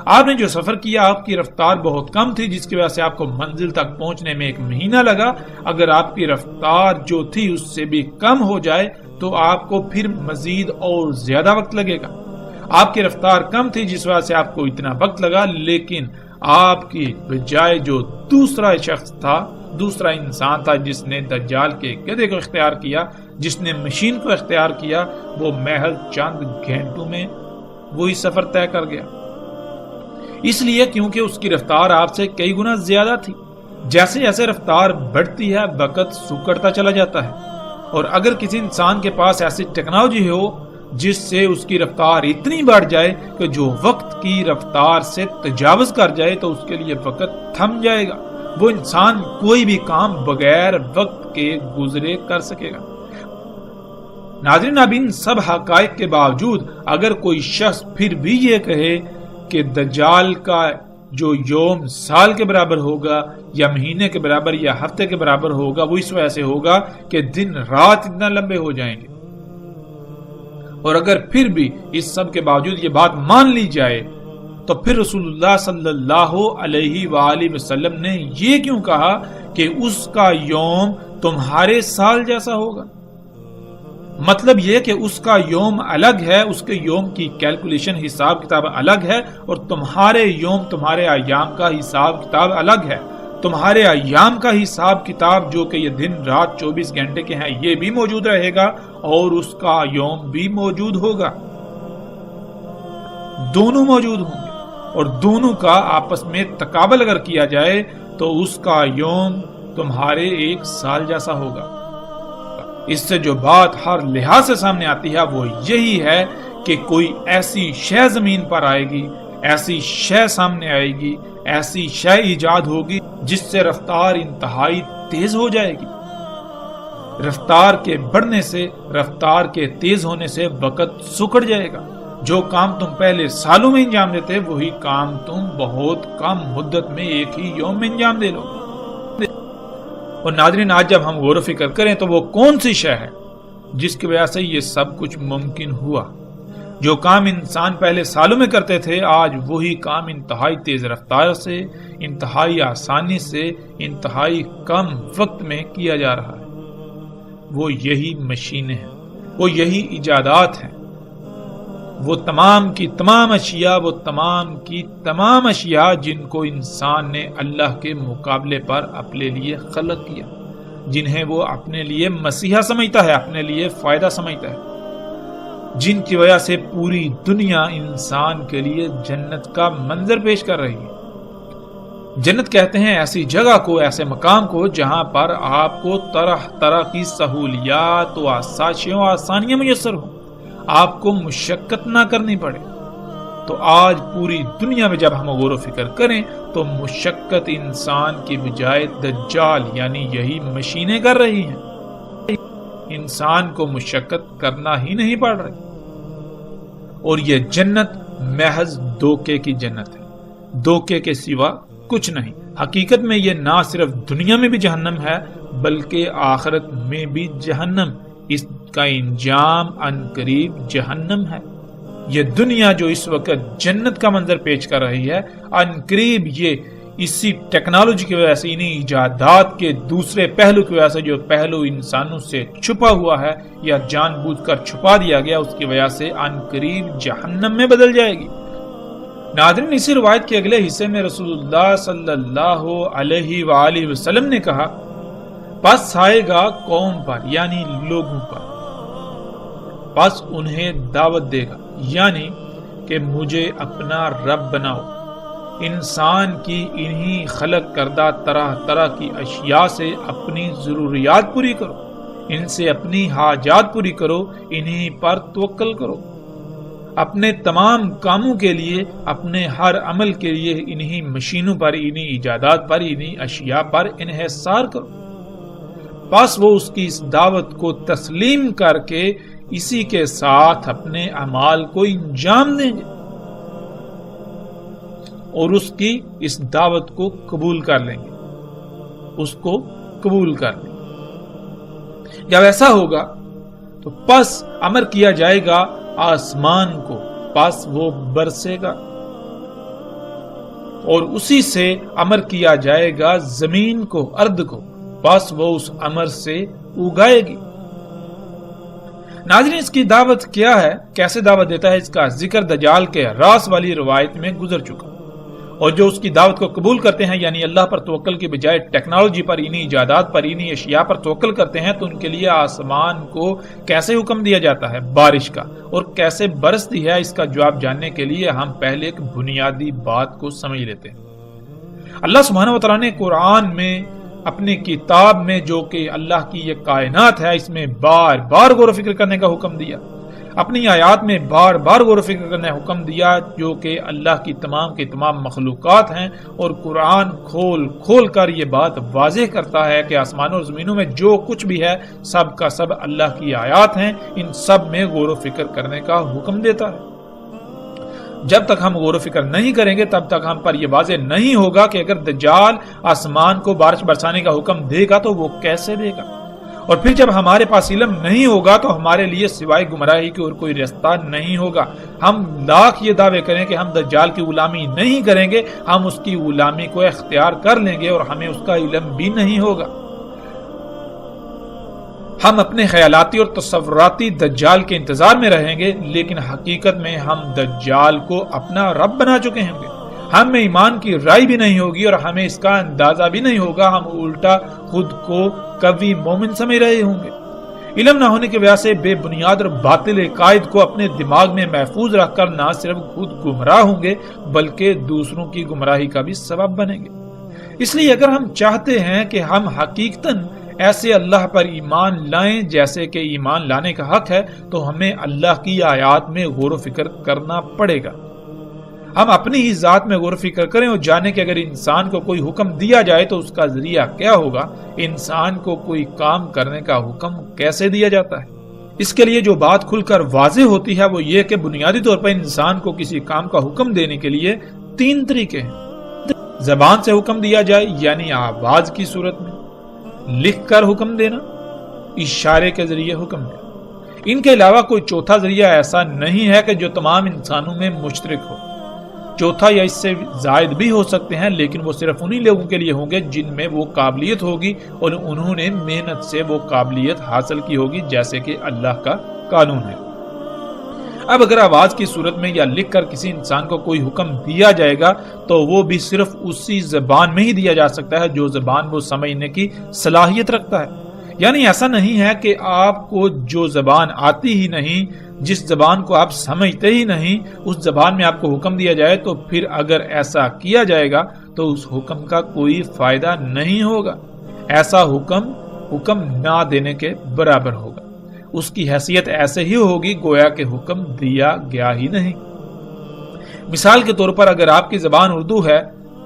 آپ نے جو سفر کیا آپ کی رفتار بہت کم تھی، جس کی وجہ سے آپ کو منزل تک پہنچنے میں 1 مہینہ لگا۔ اگر آپ کی رفتار جو تھی اس سے بھی کم ہو جائے تو آپ کو پھر مزید اور زیادہ وقت لگے گا۔ آپ کی رفتار کم تھی جس وجہ سے آپ کو اتنا وقت لگا، لیکن آپ کی بجائے جو دوسرا شخص تھا، دوسرا انسان تھا جس نے دجال کے گدھے کو اختیار کیا، جس نے مشین کو اختیار کیا، وہ محض چند گھنٹوں میں وہی سفر طے کر گیا۔ اس لیے کیونکہ اس کی رفتار آپ سے کئی گنا زیادہ تھی۔ جیسے جیسے رفتار بڑھتی ہے وقت سکڑتا چلا جاتا ہے، اور اگر کسی انسان کے پاس ایسی ٹیکنالوجی ہو جس سے اس کی رفتار اتنی بڑھ جائے کہ جو وقت کی رفتار سے تجاوز کر جائے تو اس کے لیے وقت تھم جائے گا، وہ انسان کوئی بھی کام بغیر وقت کے گزرے کر سکے گا۔ ناظرین، اب ان سب حقائق کے باوجود اگر کوئی شخص پھر بھی یہ کہے کہ دجال کا جو یوم سال کے برابر ہوگا یا مہینے کے برابر یا ہفتے کے برابر ہوگا، وہ اس وجہ سے ہوگا کہ دن رات اتنا لمبے ہو جائیں گے، اور اگر پھر بھی اس سب کے باوجود یہ بات مان لی جائے تو پھر رسول اللہ صلی اللہ علیہ وآلہ وسلم نے یہ کیوں کہا کہ اس کا یوم تمہارے سال جیسا ہوگا؟ مطلب یہ کہ اس کا یوم الگ ہے، اس کے یوم کی کیلکولیشن حساب کتاب الگ ہے، اور تمہارے یوم تمہارے ایام کا حساب کتاب الگ ہے۔ تمہارے ایام کا حساب کتاب جو کہ یہ دن رات 24 گھنٹے کے ہیں یہ بھی موجود رہے گا، اور اس کا یوم بھی موجود ہوگا، دونوں موجود ہوں گے، اور دونوں کا آپس میں تقابل اگر کیا جائے تو اس کا یوم تمہارے 1 سال جیسا ہوگا۔ اس سے جو بات ہر لحاظ سے سامنے آتی ہے وہ یہی ہے کہ کوئی ایسی شے زمین پر آئے گی، ایسی شے سامنے آئے گی، ایسی شے ایجاد ہوگی جس سے رفتار انتہائی تیز ہو جائے گی۔ رفتار کے بڑھنے سے، رفتار کے تیز ہونے سے وقت سکڑ جائے گا۔ جو کام تم پہلے سالوں میں انجام دیتے وہی کام تم بہت کم مدت میں 1 ہی یوم میں انجام دے لو۔ اور ناظرین، آج جب ہم غور و فکر کریں تو وہ کون سی شے ہے جس کی وجہ سے یہ سب کچھ ممکن ہوا؟ جو کام انسان پہلے سالوں میں کرتے تھے آج وہی کام انتہائی تیز رفتار سے، انتہائی آسانی سے، انتہائی کم وقت میں کیا جا رہا ہے۔ وہ یہی مشینیں ہیں، وہ یہی ایجادات ہیں، وہ تمام کی تمام اشیاء، وہ تمام کی تمام اشیاء جن کو انسان نے اللہ کے مقابلے پر اپنے لیے خلق کیا، جنہیں وہ اپنے لیے مسیحا سمجھتا ہے، اپنے لیے فائدہ سمجھتا ہے، جن کی وجہ سے پوری دنیا انسان کے لیے جنت کا منظر پیش کر رہی ہے۔ جنت کہتے ہیں ایسی جگہ کو، ایسے مقام کو جہاں پر آپ کو طرح طرح کی سہولیات و آسائشیں و آسانیاں میسر ہوں، آپ کو مشقت نہ کرنی پڑے۔ تو آج پوری دنیا میں جب ہم غور و فکر کریں تو مشقت انسان کی بجائے دجال یعنی یہی مشینیں کر رہی ہیں۔ انسان کو مشقت کرنا ہی نہیں پڑ رہی، اور یہ جنت محض دھوکے کی جنت ہے، دھوکے کے سوا کچھ نہیں۔ حقیقت میں یہ نہ صرف دنیا میں بھی جہنم ہے بلکہ آخرت میں بھی جہنم، اس کا انجام عنقریب جہنم ہے۔ یہ دنیا جو اس وقت جنت کا منظر پیش کر رہی ہے، عنقریب یہ اسی ٹیکنالوجی کی وجہ سے، انہی ایجادات کے دوسرے پہلو کی وجہ سے، جو پہلو انسانوں سے چھپا ہوا ہے یا جان بوجھ کر چھپا دیا گیا، اس کی وجہ سے ان قریب جہنم میں بدل جائے گی۔ ناظرین، اسی روایت کے اگلے حصے میں رسول اللہ صلی اللہ علیہ وآلہ وسلم نے کہا، پس آئے گا قوم پر یعنی لوگوں پر، پس انہیں دعوت دے گا یعنی کہ مجھے اپنا رب بناؤ، انسان کی انہی خلق کردہ طرح طرح کی اشیاء سے اپنی ضروریات پوری کرو، ان سے اپنی حاجات پوری کرو، انہی پر توکل کرو، اپنے تمام کاموں کے لیے، اپنے ہر عمل کے لیے انہی مشینوں پر، انہی ایجادات پر، انہی اشیاء پر انحصار کرو۔ پس وہ اس کی اس دعوت کو تسلیم کر کے اسی کے ساتھ اپنے اعمال کو انجام دیں گے اور اس کی اس دعوت کو قبول کر لیں گے، اس کو قبول کر لیں گے۔ جب ایسا ہوگا تو پس امر کیا جائے گا آسمان کو، پس وہ برسے گا، اور اسی سے امر کیا جائے گا زمین کو، ارض کو، پس وہ اس امر سے اگائے گی۔ ناظرین، اس کی دعوت کیا ہے، کیسے دعوت دیتا ہے، اس کا ذکر دجال کے راس والی روایت میں گزر چکا، اور جو اس کی دعوت کو قبول کرتے ہیں یعنی اللہ پر توکل کی بجائے ٹیکنالوجی پر، انہی ایجادات پر، انہی اشیاء پر توکل کرتے ہیں، تو ان کے لیے آسمان کو کیسے حکم دیا جاتا ہے بارش کا اور کیسے برستی ہے، اس کا جواب جاننے کے لیے ہم پہلے ایک بنیادی بات کو سمجھ لیتے ہیں۔ اللہ سبحانہ و تعالیٰ نے قرآن میں، اپنی کتاب میں، جو کہ اللہ کی یہ کائنات ہے، اس میں بار بار غور و فکر کرنے کا حکم دیا، اپنی آیات میں بار بار غور و فکر کرنے کا حکم دیا، جو کہ اللہ کی تمام کی تمام مخلوقات ہیں، اور قرآن کھول کھول کر یہ بات واضح کرتا ہے کہ آسمانوں اور زمینوں میں جو کچھ بھی ہے سب کا سب اللہ کی آیات ہیں، ان سب میں غور و فکر کرنے کا حکم دیتا ہے۔ جب تک ہم غور و فکر نہیں کریں گے تب تک ہم پر یہ واضح نہیں ہوگا کہ اگر دجال آسمان کو بارش برسانے کا حکم دے گا تو وہ کیسے دے گا، اور پھر جب ہمارے پاس علم نہیں ہوگا تو ہمارے لیے سوائے گمراہی کے اور کوئی راستہ نہیں ہوگا۔ ہم لاکھ یہ دعوے کریں کہ ہم دجال کی غلامی نہیں کریں گے، ہم اس کی غلامی کو اختیار کر لیں گے اور ہمیں اس کا علم بھی نہیں ہوگا۔ ہم اپنے خیالاتی اور تصوراتی دجال کے انتظار میں رہیں گے، لیکن حقیقت میں ہم دجال کو اپنا رب بنا چکے ہوں گے۔ ہم میں ایمان کی رائے بھی نہیں ہوگی اور ہمیں اس کا اندازہ بھی نہیں ہوگا، ہم الٹا خود کو قوی مومن سمجھ رہے ہوں گے۔ علم نہ ہونے کی وجہ سے بے بنیاد اور باطل عقائد کو اپنے دماغ میں محفوظ رکھ کر نہ صرف خود گمراہ ہوں گے بلکہ دوسروں کی گمراہی کا بھی سبب بنیں گے۔ اس لیے اگر ہم چاہتے ہیں کہ ہم حقیقتاً ایسے اللہ پر ایمان لائیں جیسے کہ ایمان لانے کا حق ہے، تو ہمیں اللہ کی آیات میں غور و فکر کرنا پڑے گا۔ ہم اپنی ہی ذات میں غور و فکر کریں اور جانیں کہ اگر انسان کو کوئی حکم دیا جائے تو اس کا ذریعہ کیا ہوگا، انسان کو کوئی کام کرنے کا حکم کیسے دیا جاتا ہے۔ اس کے لیے جو بات کھل کر واضح ہوتی ہے وہ یہ کہ بنیادی طور پر انسان کو کسی کام کا حکم دینے کے لیے 3 طریقے ہیں۔ زبان سے حکم دیا جائے یعنی آواز کی صورت میں، لکھ کر حکم دینا، اشارے کے ذریعے حکم دینا۔ ان کے علاوہ کوئی چوتھا ذریعہ ایسا نہیں ہے کہ جو تمام انسانوں میں مشترک ہو۔ چوتھا یا اس سے زائد بھی ہو سکتے ہیں، لیکن وہ صرف انہی لوگوں کے لیے ہوں گے جن میں وہ قابلیت ہوگی اور انہوں نے محنت سے وہ قابلیت حاصل کی ہوگی، جیسے کہ اللہ کا قانون ہے۔ اب اگر آواز کی صورت میں یا لکھ کر کسی انسان کو کوئی حکم دیا جائے گا تو وہ بھی صرف اسی زبان میں ہی دیا جا سکتا ہے جو زبان وہ سمجھنے کی صلاحیت رکھتا ہے۔ یعنی ایسا نہیں ہے کہ آپ کو جو زبان آتی ہی نہیں، جس زبان کو آپ سمجھتے ہی نہیں، اس زبان میں آپ کو حکم دیا جائے تو پھر اگر ایسا کیا جائے گا تو اس حکم کا کوئی فائدہ نہیں ہوگا۔ ایسا حکم نہ دینے کے برابر ہوگا، اس کی حیثیت ایسے ہی ہوگی گویا کہ حکم دیا گیا ہی نہیں۔ مثال کے طور پر اگر آپ کی زبان اردو ہے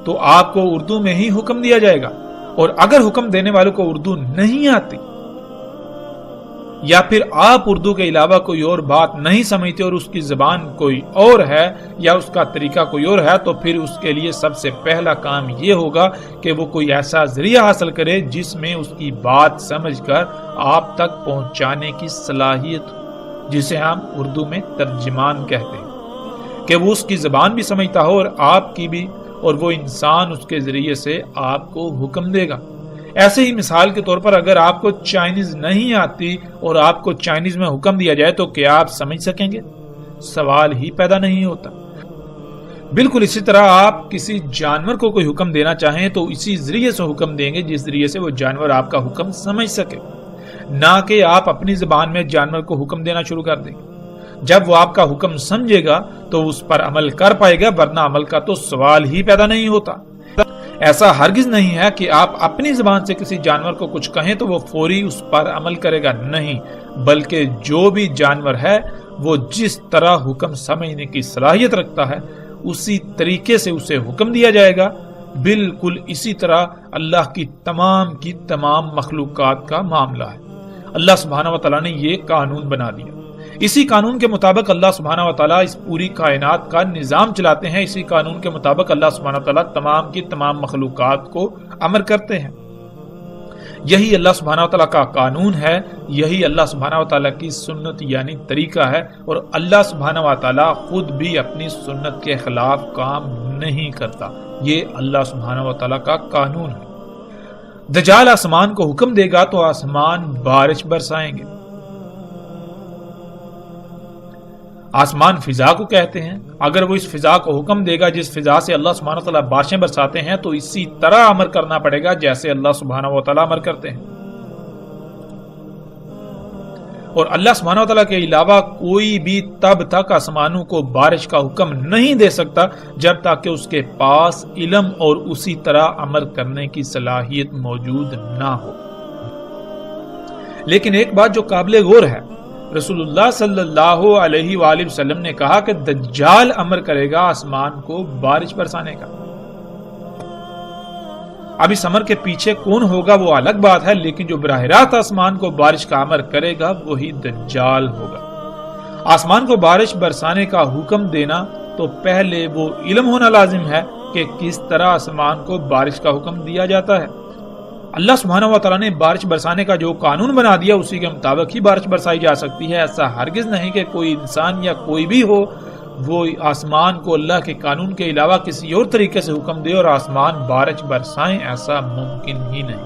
تو آپ کو اردو میں ہی حکم دیا جائے گا، اور اگر حکم دینے والوں کو اردو نہیں آتی یا پھر آپ اردو کے علاوہ کوئی اور بات نہیں سمجھتے اور اس کی زبان کوئی اور ہے یا اس کا طریقہ کوئی اور ہے، تو پھر اس کے لیے سب سے پہلا کام یہ ہوگا کہ وہ کوئی ایسا ذریعہ حاصل کرے جس میں اس کی بات سمجھ کر آپ تک پہنچانے کی صلاحیت، جسے ہم اردو میں ترجمان کہتے ہیں، کہ وہ اس کی زبان بھی سمجھتا ہو اور آپ کی بھی، اور وہ انسان اس کے ذریعے سے آپ کو حکم دے گا۔ ایسے ہی مثال کے طور پر اگر آپ کو چائنیز نہیں آتی اور آپ کو چائنیز میں حکم دیا جائے تو کیا آپ سمجھ سکیں گے؟ سوال ہی پیدا نہیں ہوتا۔ بالکل اسی طرح آپ کسی جانور کو کوئی حکم دینا چاہیں تو اسی ذریعے سے حکم دیں گے جس ذریعے سے وہ جانور آپ کا حکم سمجھ سکے، نہ کہ آپ اپنی زبان میں جانور کو حکم دینا شروع کر دیں گے۔ جب وہ آپ کا حکم سمجھے گا تو اس پر عمل کر پائے گا، ورنہ عمل کا تو سوال ہی پیدا نہیں ہوتا۔ ایسا ہرگز نہیں ہے کہ آپ اپنی زبان سے کسی جانور کو کچھ کہیں تو وہ فوری اس پر عمل کرے گا، نہیں، بلکہ جو بھی جانور ہے وہ جس طرح حکم سمجھنے کی صلاحیت رکھتا ہے اسی طریقے سے اسے حکم دیا جائے گا۔ بالکل اسی طرح اللہ کی تمام مخلوقات کا معاملہ ہے۔ اللہ سبحانہ و تعالیٰ نے یہ قانون بنا دیا، اسی قانون کے مطابق اللہ سبحانہ و تعالیٰ اس پوری کائنات کا نظام چلاتے ہیں، اسی قانون کے مطابق اللہ سبحانہ و تعالیٰ تمام مخلوقات کو امر کرتے ہیں۔ یہی اللہ سبحانہ و تعالیٰ کا قانون ہے، یہی اللہ سبحانہ و تعالیٰ کی سنت یعنی طریقہ ہے، اور اللہ سبحانہ و تعالیٰ خود بھی اپنی سنت کے خلاف کام نہیں کرتا۔ یہ اللہ سبحانہ و تعالیٰ کا قانون ہے۔ دجال آسمان کو حکم دے گا تو آسمان بارش برسائیں گے۔ آسمان فضا کو کہتے ہیں، اگر وہ اس فضا کو حکم دے گا جس فضا سے اللہ سبحانہ وتعالی بارشیں برساتے ہیں تو اسی طرح امر کرنا پڑے گا جیسے اللہ سبحانہ وتعالی امر کرتے ہیں۔ اور اللہ سبحانہ وتعالی کے علاوہ کوئی بھی تب تک آسمانوں کو بارش کا حکم نہیں دے سکتا جب تک کہ اس کے پاس علم اور اسی طرح امر کرنے کی صلاحیت موجود نہ ہو۔ لیکن ایک بات جو قابل غور ہے، رسول اللہ صلی اللہ علیہ وآلہ وسلم نے کہا کہ دجال امر کرے گا آسمان کو بارش برسانے کا۔ اب اس امر کے پیچھے کون ہوگا وہ الگ بات ہے، لیکن جو براہ راست آسمان کو بارش کا امر کرے گا وہی دجال ہوگا۔ آسمان کو بارش برسانے کا حکم دینا تو پہلے وہ علم ہونا لازم ہے کہ کس طرح آسمان کو بارش کا حکم دیا جاتا ہے۔ اللہ سبحانہ و تعالیٰ نے بارش برسانے کا جو قانون بنا دیا اسی کے مطابق ہی بارش برسائی جا سکتی ہے۔ ایسا ہرگز نہیں کہ کوئی انسان یا کوئی بھی ہو وہ آسمان کو اللہ کے قانون کے علاوہ کسی اور طریقے سے حکم دے اور آسمان بارش برسائیں، ایسا ممکن ہی نہیں۔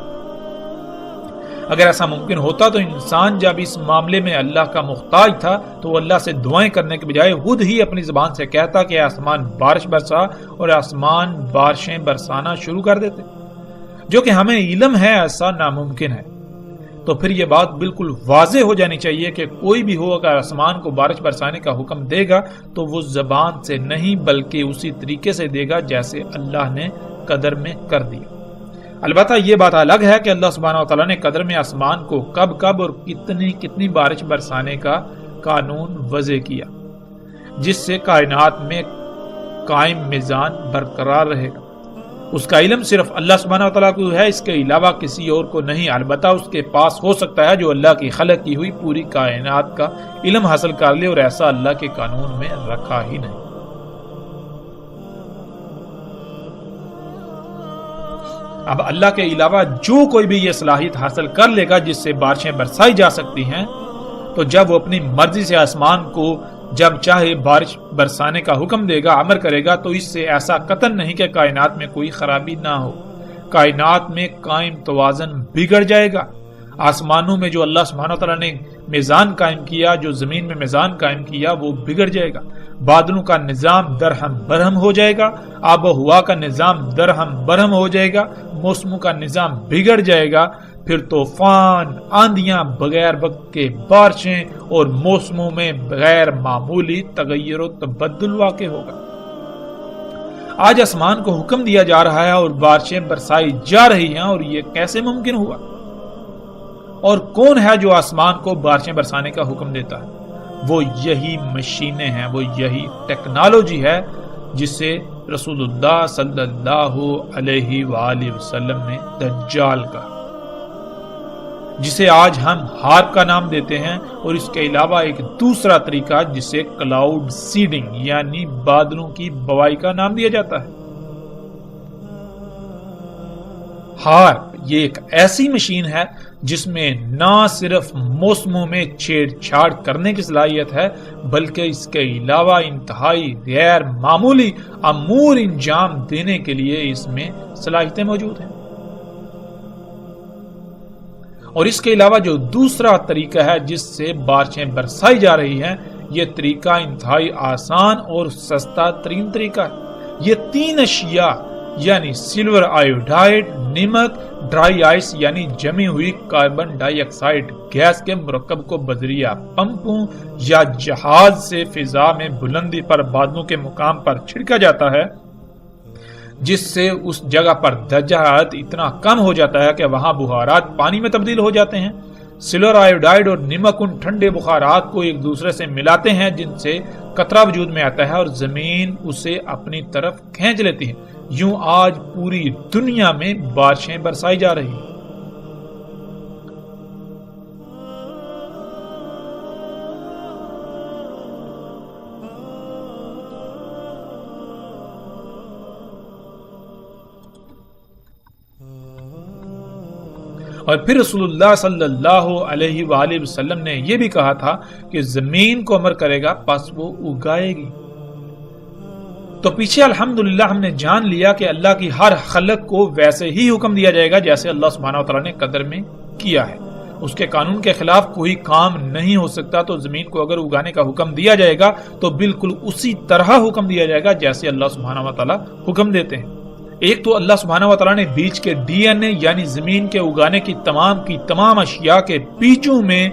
اگر ایسا ممکن ہوتا تو انسان جب اس معاملے میں اللہ کا محتاج تھا تو اللہ سے دعائیں کرنے کے بجائے خود ہی اپنی زبان سے کہتا کہ آسمان بارش برسا، اور آسمان بارشیں برسانا شروع کر دیتے، جو کہ ہمیں علم ہے ایسا ناممکن ہے۔ تو پھر یہ بات بالکل واضح ہو جانی چاہیے کہ کوئی بھی ہو اگر آسمان کو بارش برسانے کا حکم دے گا تو وہ زبان سے نہیں بلکہ اسی طریقے سے دے گا جیسے اللہ نے قدر میں کر دیا۔ البتہ یہ بات الگ ہے کہ اللہ سبحانہ و تعالیٰ نے قدر میں آسمان کو کب کب اور کتنی بارش برسانے کا قانون وضع کیا جس سے کائنات میں قائم میزان برقرار رہے گا۔ اس کا علم صرف اللہ سبحانہ وتعالیٰ کو ہے، اس کے علاوہ کسی اور کو نہیں۔ البتہ اس کے پاس ہو سکتا ہے جو اللہ کی خلق کی ہوئی پوری کائنات کا علم حاصل کر لے، اور ایسا اللہ کے قانون میں رکھا ہی نہیں۔ اب اللہ کے علاوہ جو کوئی بھی یہ صلاحیت حاصل کر لے گا جس سے بارشیں برسائی جا سکتی ہیں، تو جب وہ اپنی مرضی سے آسمان کو جب چاہے بارش برسانے کا حکم دے گا، امر کرے گا، تو اس سے ایسا قطعاً نہیں کہ کائنات میں کوئی خرابی نہ ہو۔ کائنات میں قائم توازن بگڑ جائے گا۔ آسمانوں میں جو اللہ سبحانہ وتعالیٰ نے میزان قائم کیا، جو زمین میں میزان قائم کیا، وہ بگڑ جائے گا۔ بادلوں کا نظام درہم برہم ہو جائے گا، آب و ہوا کا نظام درہم برہم ہو جائے گا، موسموں کا نظام بگڑ جائے گا۔ پھر طوفان، آندیاں، بغیر وقت کے بارشیں اور موسموں میں غیر معمولی تغیر و تبدل واقع ہوگا۔ آج آسمان کو حکم دیا جا رہا ہے اور بارشیں برسائی جا رہی ہیں، اور یہ کیسے ممکن ہوا؟ اور کون ہے جو آسمان کو بارشیں برسانے کا حکم دیتا ہے؟ وہ یہی مشینیں ہیں، وہ یہی ٹیکنالوجی ہے جسے رسول اللہ صلی اللہ علیہ وآلہ وسلم نے دجال کہا، جسے آج ہم ہارپ کا نام دیتے ہیں، اور اس کے علاوہ ایک دوسرا طریقہ جسے کلاؤڈ سیڈنگ یعنی بادلوں کی بوائی کا نام دیا جاتا ہے۔ ہارپ یہ ایک ایسی مشین ہے جس میں نہ صرف موسموں میں چھیڑ چھاڑ کرنے کی صلاحیت ہے بلکہ اس کے علاوہ انتہائی غیر معمولی امور انجام دینے کے لیے اس میں صلاحیتیں موجود ہیں۔ اور اس کے علاوہ جو دوسرا طریقہ ہے جس سے بارشیں برسائی جا رہی ہیں، یہ طریقہ انتہائی آسان اور سستا ترین طریقہ ہے۔ یہ 3 اشیاء یعنی سلور آیوڈائڈ، نمک، ڈرائی آئس یعنی جمی ہوئی کاربن ڈائی آکسائڈ گیس کے مرکب کو بذریعہ پمپوں یا جہاز سے فضا میں بلندی پر بادلوں کے مقام پر چھڑکا جاتا ہے، جس سے اس جگہ پر درجہ حرارت اتنا کم ہو جاتا ہے کہ وہاں بخارات پانی میں تبدیل ہو جاتے ہیں۔ سلور آیوڈائڈ اور نمک ان ٹھنڈے بخارات کو ایک دوسرے سے ملاتے ہیں جن سے قطرہ وجود میں آتا ہے اور زمین اسے اپنی طرف کھینچ لیتی ہے۔ یوں آج پوری دنیا میں بارشیں برسائی جا رہی ہیں۔ اور پھر رسول اللہ صلی اللہ علیہ وآلہ وسلم نے یہ بھی کہا تھا کہ زمین کو امر کرے گا پس وہ اگائے گی۔ تو پیچھے الحمدللہ ہم نے جان لیا کہ اللہ کی ہر خلق کو ویسے ہی حکم دیا جائے گا جیسے اللہ سبحانہ وتعالی نے قدر میں کیا ہے۔ اس کے قانون کے خلاف کوئی کام نہیں ہو سکتا، تو زمین کو اگر اگانے کا حکم دیا جائے گا تو بالکل اسی طرح حکم دیا جائے گا جیسے اللہ سبحانہ وتعالی حکم دیتے ہیں۔ ایک تو اللہ سبحانہ وتعالی نے بیج کے ڈی این اے یعنی زمین کے اگانے کی تمام اشیاء کے بیجوں میں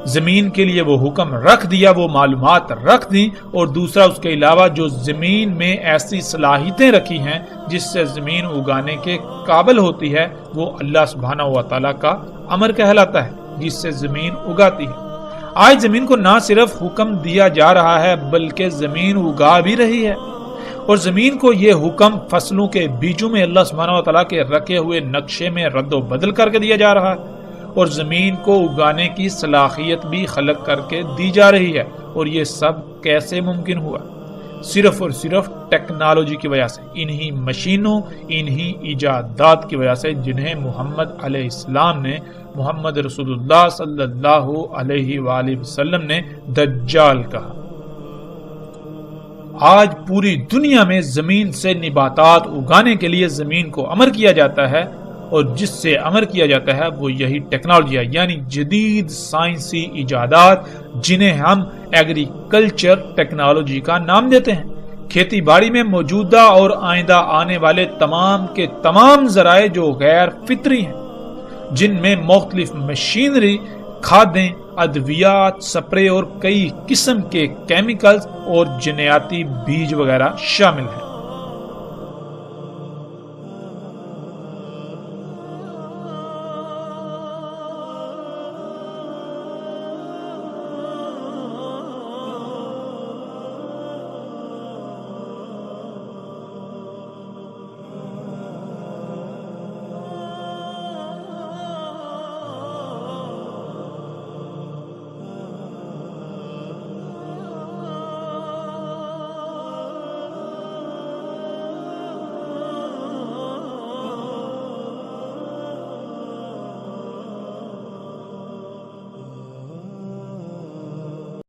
زمین کے لیے وہ حکم رکھ دیا، وہ معلومات رکھ دی، اور دوسرا اس کے علاوہ جو زمین میں ایسی صلاحیتیں رکھی ہیں جس سے زمین اگانے کے قابل ہوتی ہے، وہ اللہ سبحانہ وتعالی کا امر کہلاتا ہے جس سے زمین اگاتی ہے۔ آج زمین کو نہ صرف حکم دیا جا رہا ہے بلکہ زمین اگا بھی رہی ہے، اور زمین کو یہ حکم فصلوں کے بیجوں میں اللہ سبحانہ وتعالی کے رکھے ہوئے نقشے میں رد و بدل کر کے دیا جا رہا ہے، اور زمین کو اگانے کی صلاحیت بھی خلق کر کے دی جا رہی ہے۔ اور یہ سب کیسے ممکن ہوا؟ صرف اور صرف ٹیکنالوجی کی وجہ سے، انہی مشینوں، انہی ایجادات کی وجہ سے جنہیں محمد علیہ السلام نے، محمد رسول اللہ صلی اللہ علیہ وآلہ وسلم نے دجال کہا۔ آج پوری دنیا میں زمین سے نباتات اگانے کے لیے زمین کو امر کیا جاتا ہے، اور جس سے امر کیا جاتا ہے وہ یہی ٹیکنالوجی ہے، یعنی جدید سائنسی ایجادات جنہیں ہم ایگریکلچر ٹیکنالوجی کا نام دیتے ہیں۔ کھیتی باڑی میں موجودہ اور آئندہ آنے والے تمام کے تمام ذرائع جو غیر فطری ہیں، جن میں مختلف مشینری، کھادیں، ادویات، سپرے اور کئی قسم کے کیمیکلز اور جنیاتی بیج وغیرہ شامل ہیں۔